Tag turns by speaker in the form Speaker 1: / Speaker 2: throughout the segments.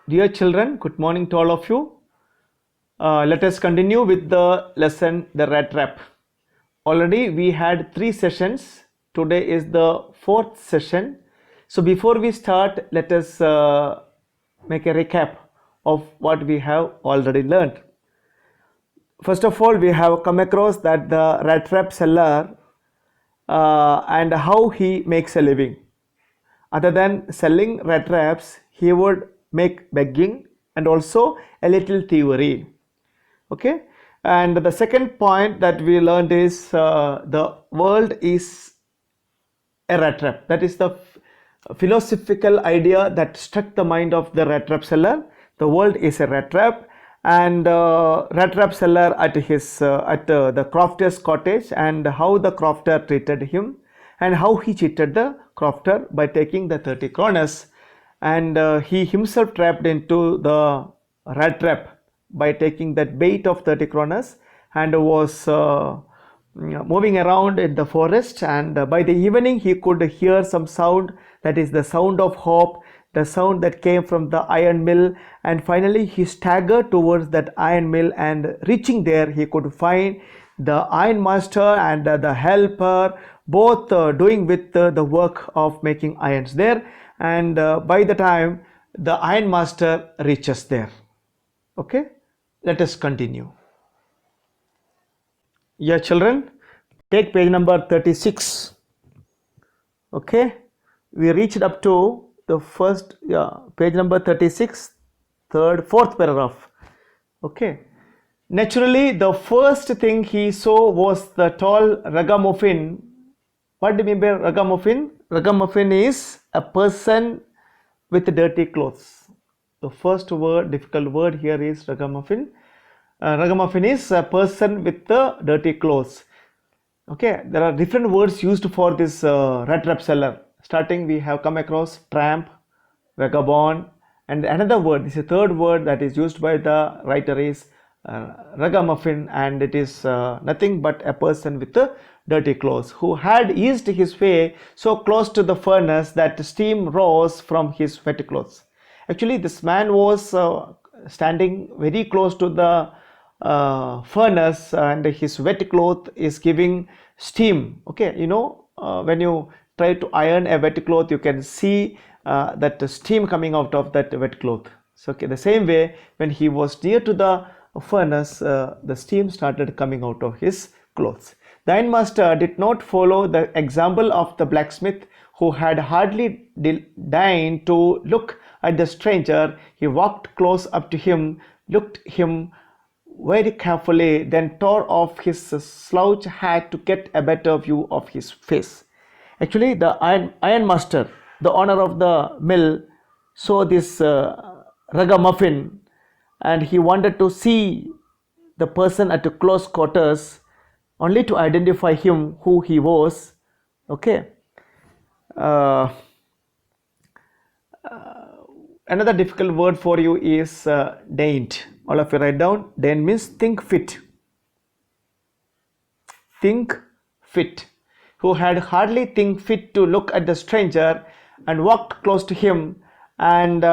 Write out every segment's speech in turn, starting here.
Speaker 1: Dear children, good morning to all of you. Let us continue with the lesson, the rat trap. Already we had 3 sessions. Today is the 4th session. So before we start, let us make a recap of what we have already learned. First of all, we have come across that the rat trap seller and how he makes a living. Other than selling rat traps, he would make begging and also a little thievery. Okay, and the second point that we learned is the world is a rat trap. That is the philosophical idea that struck the mind of the rat trap seller. The world is a rat trap, and rat trap seller at his the crofter's cottage, and how the crofter treated him, and how he cheated the crofter by taking the 30 kronas, and he himself trapped into the rat trap by taking that bait of 30 kronas, and was moving around in the forest, and by the evening he could hear some sound, that is the sound of hope, the sound that came from the iron mill, and finally he staggered towards that iron mill, and reaching there he could find the iron master and the helper both doing with the work of making irons there, and by the time the iron master reaches there. Okay, let us continue. Yeah, children, take page number 36. Okay, we reached up to the first page number 36, fourth paragraph. Okay, naturally the first thing he saw was the tall ragamuffin. What do you mean by ragamuffin? Ragamuffin is a person with dirty clothes. The first word, difficult word here is ragamuffin. Ragamuffin is a person with the dirty clothes. Okay, there are different words used for this rat trap seller. Starting, we have come across tramp, vagabond, and another word, this is a third word that is used by the writer is ragamuffin, and it is nothing but a person with the dirty clothes who had eased his way so close to the furnace that steam rose from his wet clothes. Actually, this man was standing very close to the furnace, and his wet cloth is giving steam. Okay, you know, when you try to iron a wet cloth, you can see that steam coming out of that wet cloth. So okay, the same way, when he was near to the furnace, the steam started coming out of his clothes. The ironmaster did not follow the example of the blacksmith, who had hardly deigned to look at the stranger. He walked close up to him, looked him very carefully, then tore off his slouch hat to get a better view of his face. Actually, the ironmaster, the owner of the mill, saw this ragamuffin, and he wanted to see the person at close quarters, only to identify him who he was. Okay. Another difficult word for you is deigned. All of you write down. Deigned means think fit. Think fit. Who had hardly think fit to look at the stranger, and walked close to him, and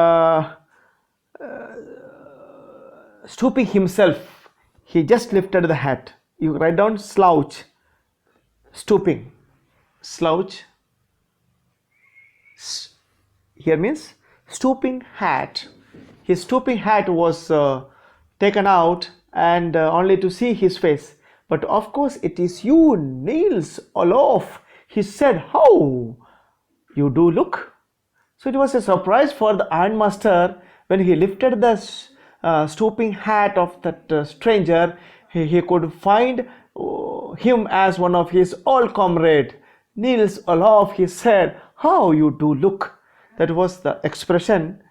Speaker 1: stooping himself, he just lifted the hat. You write down slouch, stooping, slouch. Here means stooping hat. His stooping hat was taken out, and only to see his face. But of course, it is you, Niels Olof. He said, how you do look. So it was a surprise for the ironmaster when he lifted the stooping hat of that stranger. He could find him as one of his old comrade. Niels Olof, he said, how you do look. That was the expression.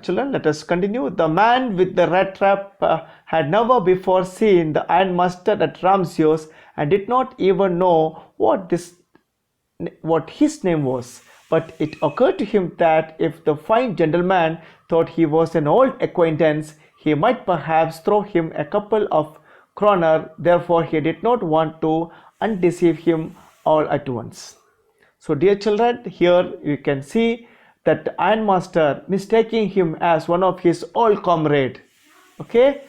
Speaker 1: Children, let us continue. The man with the rat trap had never before seen the ironmaster at Ramsey's, and did not even know what his name was. But it occurred to him that if the fine gentleman thought he was an old acquaintance, he might perhaps throw him a couple of kroner. Therefore, he did not want to undeceive him all at once. So dear children, here you can see that ironmaster, mistaking him as one of his old comrade. Okay.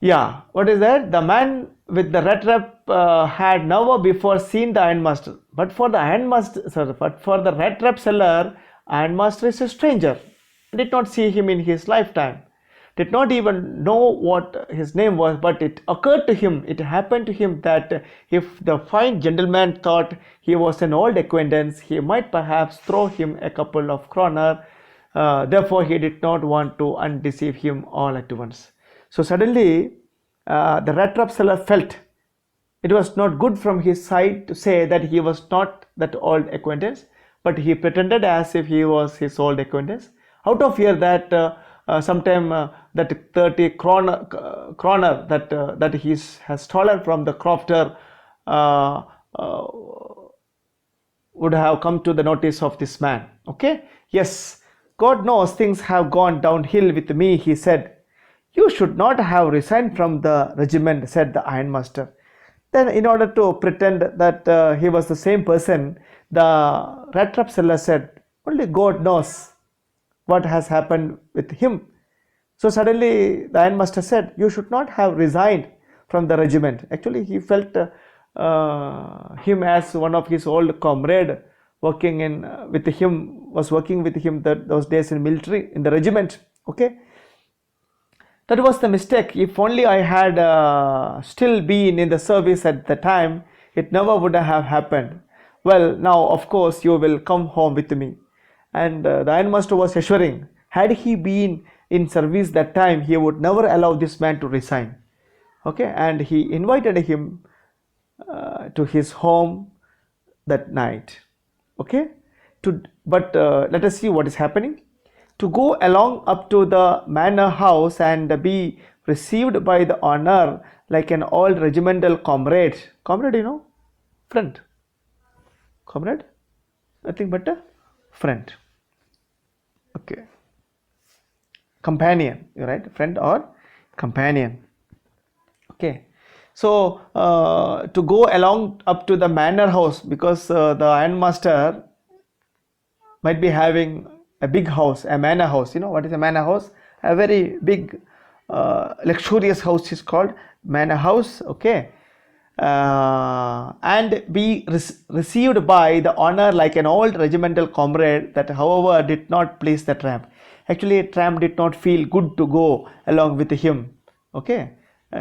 Speaker 1: Yeah, what is that? The man with the Rattrap had never before seen the ironmaster. But for the Rattrap seller, ironmaster is a stranger. Did not see him in his lifetime. Did not even know what his name was, but it occurred to him, it happened to him that if the fine gentleman thought he was an old acquaintance, he might perhaps throw him a couple of kroner. Therefore, he did not want to undeceive him all at once. So suddenly, the Rattrap seller felt it was not good from his side to say that he was not that old acquaintance, but he pretended as if he was his old acquaintance, out of fear that sometime that 30 kroner that he has stolen from the crofter uh, uh, would have come to the notice of this man. Okay, yes, God knows things have gone downhill with me, he said. You should not have resigned from the regiment, said the ironmaster. Then, in order to pretend that he was the same person, the Rattrap seller said, only God knows what has happened with him. So suddenly the ironmaster said, you should not have resigned from the regiment. Actually, he felt him as one of his old comrade working with him, was working with him those days in military, in the regiment. Okay. That was the mistake. If only I had still been in the service at the time, it never would have happened. Well, now of course you will come home with me. And the ironmaster was assuring, had he been in service that time, he would never allow this man to resign. Okay, and he invited him to his home that night. Okay, but let us see what is happening. To go along up to the manor house and be received by the honor like an old regimental comrade. Comrade, you know, friend. Comrade, nothing but a friend. Okay. Companion, right? Friend or companion. Okay. So to go along up to the manor house, because the ironmaster might be having a big house, a manor house. You know what is a manor house? A very big, luxurious house is called manor house. Okay. And be received by the honor like an old regimental comrade, that however did not please the tramp. Actually, tramp did not feel good to go along with him. Okay.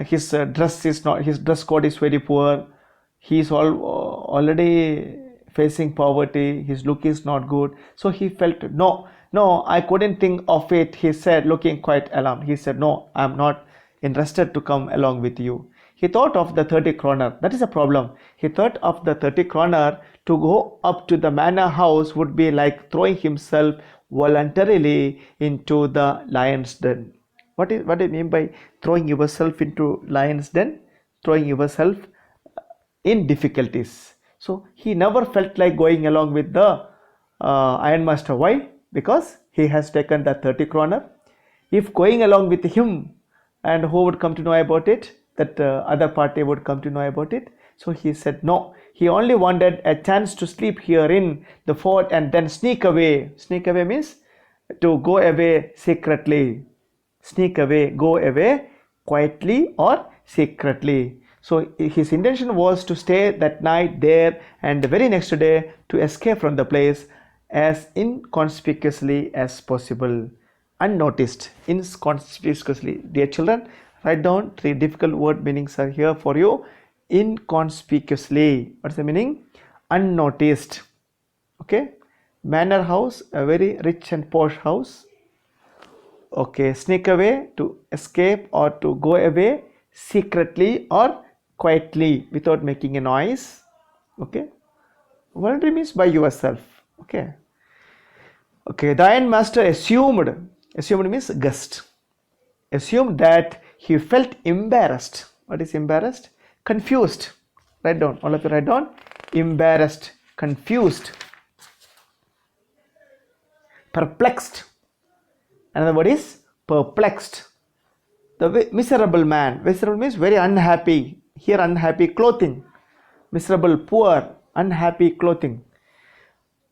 Speaker 1: His dress code is very poor. He is already facing poverty. His look is not good. So he felt, no, I couldn't think of it, he said, looking quite alarmed. He said, no, I am not interested to come along with you. He thought of the 30 kroner. That is a problem. He thought of the 30 kroner. To go up to the manor house would be like throwing himself voluntarily into the lion's den. What do you mean by throwing yourself into lion's den? Throwing yourself in difficulties. So he never felt like going along with the ironmaster. Why? Because he has taken the 30 kroner. If going along with him, and who would come to know about it? That other party would come to know about it. So he said no. He only wanted a chance to sleep here in the fort and then sneak away. Sneak away means to go away secretly. Sneak away, go away quietly or secretly. So his intention was to stay that night there and the very next day to escape from the place as inconspicuously as possible. Unnoticed, inconspicuously. Dear children, write down 3 difficult word meanings are here for you. Inconspicuously. What's the meaning? Unnoticed. Okay. Manor house, a very rich and posh house. Okay. Sneak away, to escape or to go away secretly or quietly without making a noise. Okay. Voluntary means by yourself. Okay. Okay. The ironmaster assumed means guessed. Assumed that he felt embarrassed. What is embarrassed? Confused. Write down. All of you write down. Embarrassed. Confused. Perplexed. Another word is perplexed. The miserable man. Miserable means very unhappy. Here unhappy clothing. Miserable, poor, unhappy clothing.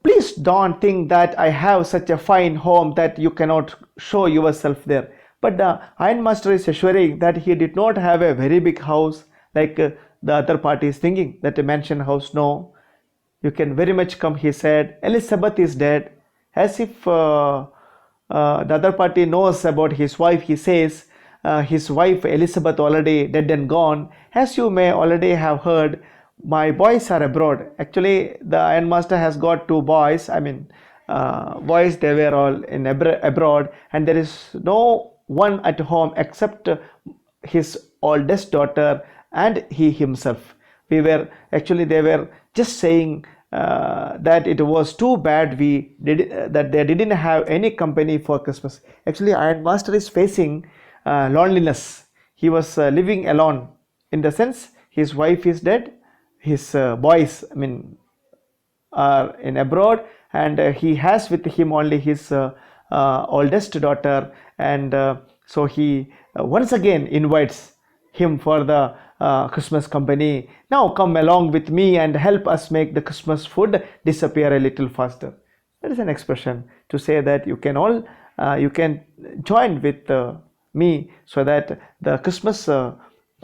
Speaker 1: Please don't think that I have such a fine home that you cannot show yourself there. But the ironmaster is assuring that he did not have a very big house like the other party is thinking, that a mansion house. No, you can very much come, he said. Elizabeth is dead. As if the other party knows about his wife, he says, his wife Elizabeth already dead and gone. As you may already have heard, my boys are abroad. Actually, the ironmaster has got two boys. I mean, boys, they were all in abroad, and there is no one at home except his oldest daughter and he himself. We were actually, they were just saying that it was too bad we did that they didn't have any company for Christmas. Actually, ironmaster is facing loneliness. He was living alone, in the sense his wife is dead, his boys, I mean, are in abroad, and he has with him only his oldest daughter, and so he once again invites him for the Christmas company. Now come along with me and help us make the Christmas food disappear a little faster. That is an expression to say that you can all you can join with me so that the Christmas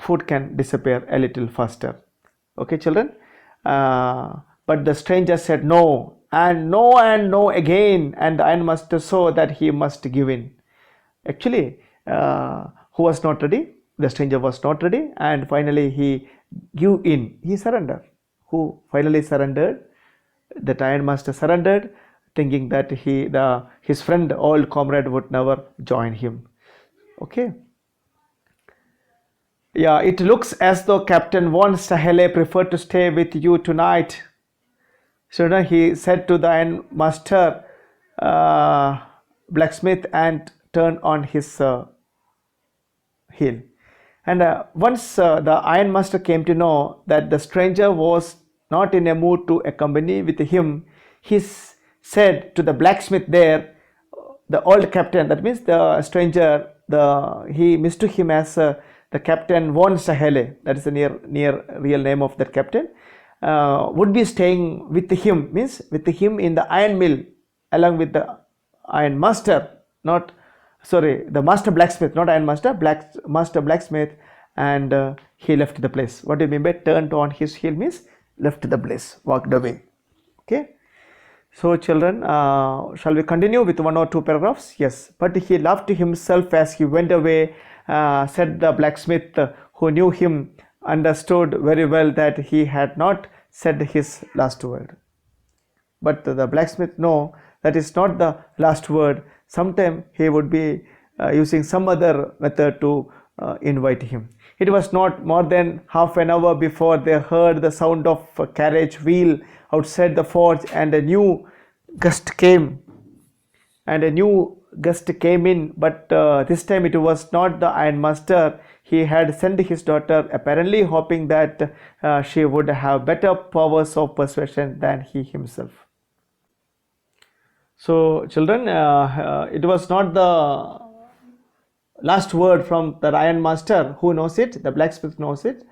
Speaker 1: food can disappear a little faster. Okay, children. But the stranger said no, and no, and no again, and the ironmaster saw that he must give in. Actually, who was not ready? The stranger was not ready, and finally he gave in. He surrendered. Who finally surrendered? The ironmaster surrendered, thinking that his friend, old comrade, would never join him. Okay. Yeah, it looks as though Captain von Stahele preferred to stay with you tonight. So now he said to the ironmaster, blacksmith, and turned on his heel. And once the ironmaster came to know that the stranger was not in a mood to accompany with him, he said to the blacksmith there, the old captain, that means the stranger, he mistook him as the Captain von Sahele, that is the near real name of that captain, would be staying with him, means with him in the iron mill, along with the iron master, not sorry, the master blacksmith, not iron master, master blacksmith. And he left the place. What do you mean by turned on his heel? Means left the place, walked away. Okay. So children, shall we continue with one or two paragraphs? Yes. But he laughed to himself as he went away, said the blacksmith, who knew him, understood very well that he had not said his last word. But the blacksmith know that is not the last word. Sometime he would be using some other method to invite him. It was not more than half an hour before they heard the sound of a carriage wheel outside the forge, and a new gust came. In, but this time it was not the ironmaster. He had sent his daughter, apparently hoping that she would have better powers of persuasion than he himself. So children, it was not the last word from the ironmaster. Who knows it? The blacksmith knows it.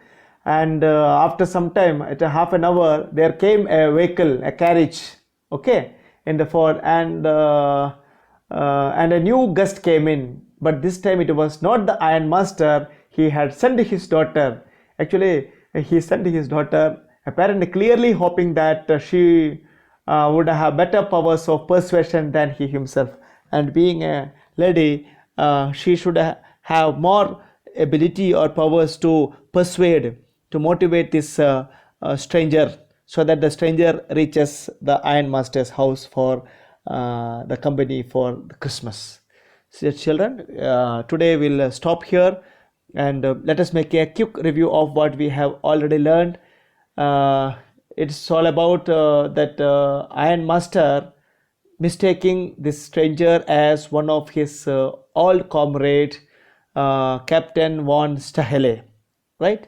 Speaker 1: And after some time, at a half an hour, there came a vehicle, a carriage, okay, in the ford, and a new gust came in. But this time it was not the ironmaster. He had sent his daughter. Actually, he sent his daughter, apparently clearly hoping that she would have better powers of persuasion than he himself. And being a lady, she should have more ability or powers to persuade, to motivate this stranger, so that the stranger reaches the ironmaster's house for the company for Christmas. So children, today we'll stop here, and let us make a quick review of what we have already learned. It's all about that ironmaster mistaking this stranger as one of his old comrade, Captain von Stahele, right?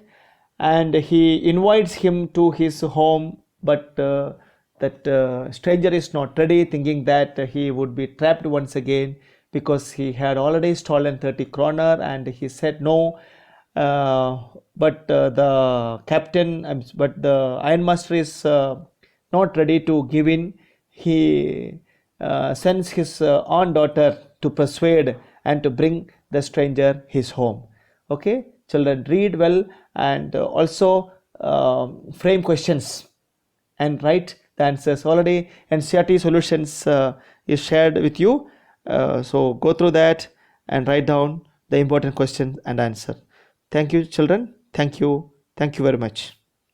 Speaker 1: And he invites him to his home, but that stranger is not ready, thinking that he would be trapped once again, because he had already stolen 30 kroner, and he said no. But the ironmaster is not ready to give in. he sends his own daughter to persuade and to bring the stranger his home. Okay, children, read well and also frame questions and write the answers. Already NCERT solutions is shared with you, so go through that and write down the important question and answer. Thank you, children. Thank you very much.